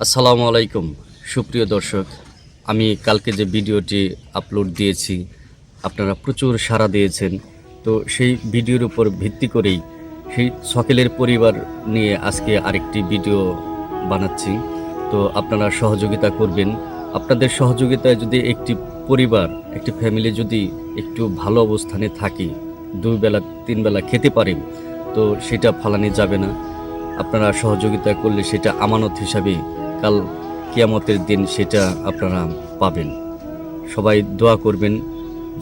আসসালামু আলাইকুম সুপ্রিয় দর্শক, আমি কালকে যে ভিডিওটি আপলোড দিয়েছি আপনারা প্রচুর সাড়া দিয়েছেন। তো সেই ভিডিওর উপর ভিত্তি করেই সেই সকেলের পরিবার নিয়ে আজকে আরেকটি ভিডিও বানাচ্ছি। তো আপনারা সহযোগিতা করবেন। আপনাদের সহযোগিতায় যদি একটি পরিবার, একটি ফ্যামিলি যদি একটু ভালো অবস্থানে থাকে, 2 বেলা 3 বেলা খেতে পারেন, তো সেটা ফালানো যাবে না। আপনারা সহযোগিতা করলে সেটা আমানত হিসাবে কাল কিয়ামতের দিন সেটা আপনারা পাবেন। সবাই দোয়া করবেন।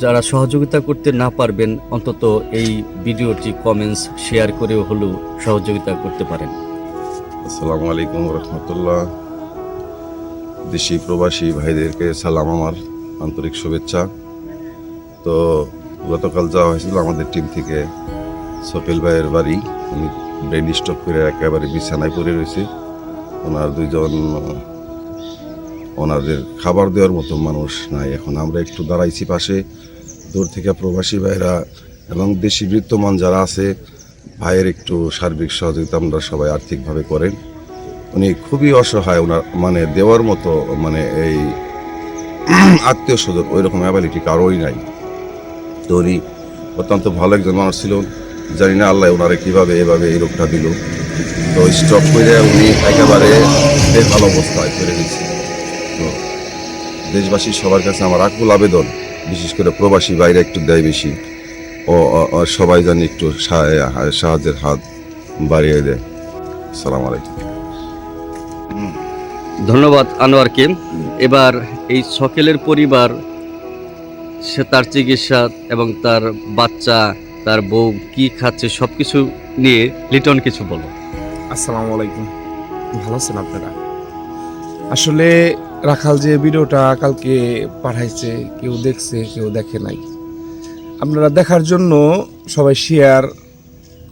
যারা সহযোগিতা করতে না পারবেন অন্তত এই ভিডিওটি কমেন্টস শেয়ার করেও হলেও সহযোগিতা করতে পারেন। আসসালামু আলাইকুম রহমতুল্লাহ। দেশি প্রবাসী ভাইদেরকে সালাম, আমার আন্তরিক শুভেচ্ছা। তো গতকাল যাওয়া হয়েছিল আমাদের টিম থেকে সকেল ভাইয়ের বাড়ি। উনি ব্রেন স্ট্রোক করে একেবারে বিছানায় পড়ে রয়েছে। ওনার দুইজন, ওনাদের খাবার দেওয়ার মতো মানুষ নাই। এখন আমরা একটু দাঁড়াইছি পাশে, দূর থেকে প্রবাসী ভাইরা এবং দেশি বৃত্তমান যারা আছে ভাইয়ের একটু সার্বিক সহযোগিতা আমরা সবাই আর্থিকভাবে করেন। উনি খুবই অসহায়, ওনার মানে দেওয়ার মতো মানে এই আত্মীয় স্বজন ওই রকম অ্যাবিলিটি কারোই নাই। তো উনি অত্যন্ত ভালো একজন মানুষ ছিল। জানি না আল্লাহ ওনারে কীভাবে এভাবে এই রোগটা দিল। তো স্ট্রোক করে উনি একেবারে বেহাল অবস্থায় করে দিচ্ছে। তো দেশবাসী সবার কাছে আমার আকুল আবেদন, বিশেষ করে প্রবাসী বাইরে একটু দেয় বেশি, ও সবাই জানি একটু সাহায্যের হাত বাড়িয়ে দেয়। আসসালামু আলাইকুম। ধন্যবাদ আনোয়ারকে। এবার এই সকেলের পরিবার, সে তার চিকিৎসা এবং তার বাচ্চা, তার বউ কি খাচ্ছে সব কিছু নিয়ে লিটন কিছু বলো। আসসালামু আলাইকুম, ভালো আছেন আপনারা? আসলে রাখাল যে ভিডিওটা কালকে পাঠাইছে, কেউ দেখছে কেউ দেখে নাই। আপনারা দেখার জন্য সবাই শেয়ার,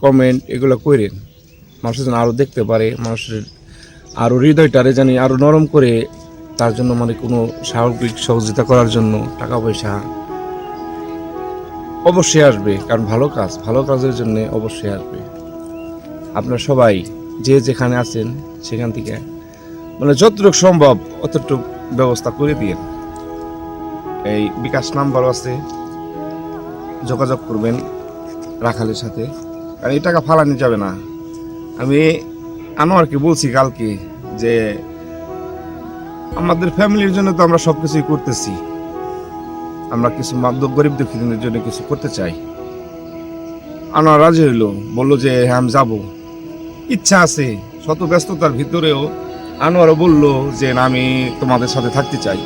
কমেন্ট এগুলো করেন, মানুষের যেন আরও দেখতে পারে, মানুষের আরও হৃদয়টারে জানি আরও নরম করে, তার জন্য মানে কোনো সার্বিক সহযোগিতা করার জন্য টাকা পয়সা অবশ্যই আসবে, কারণ ভালো কাজের জন্য অবশ্যই আসবে। আপনারা সবাই যে যেখানে আছেন সেখান থেকে মানে যতটুকু সম্ভব অতটুকু ব্যবস্থা করে দিয়ে, এই বিকাশ নাম্বার আছে, যোগাযোগ করবেন রাখালের সাথে, কারণ এই টাকা ফালানো যাবে না। আমি আনোয়ারকে বলছি কালকে যে আমাদের ফ্যামিলির জন্য তো আমরা সব কিছুই করতেছি, আমরা কিছু গরিব দুঃখীদের জন্য কিছু করতে চাই। আনোয়ার রাজি হইলো, বললো যে হ্যাঁ আমি যাবো, ইচ্ছা আছে। শত ব্যস্ততার ভিতরেও আনোয়ারও বললো যে না, আমি তোমাদের সাথে থাকতে চাই।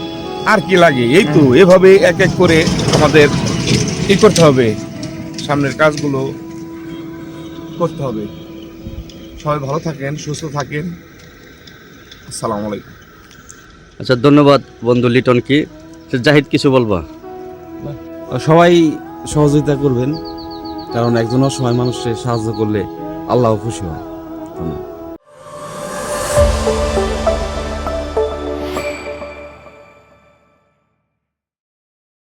আর কি লাগে, এই তো এভাবে এক এক করে আমাদের কি করতে হবে, সামনের কাজগুলো করতে হবে। সবাই ভালো থাকেন, সুস্থ থাকেন। আসসালামু আলাইকুম। আচ্ছা, ধন্যবাদ বন্ধু লিটনকে। জাহিদ কিছু বলবা? সবাই সহযোগিতা করবেন, কারণ একজন অসহায় মানুষের সাহায্য করলে আল্লাহ খুশি হয়। ধন্যবাদ।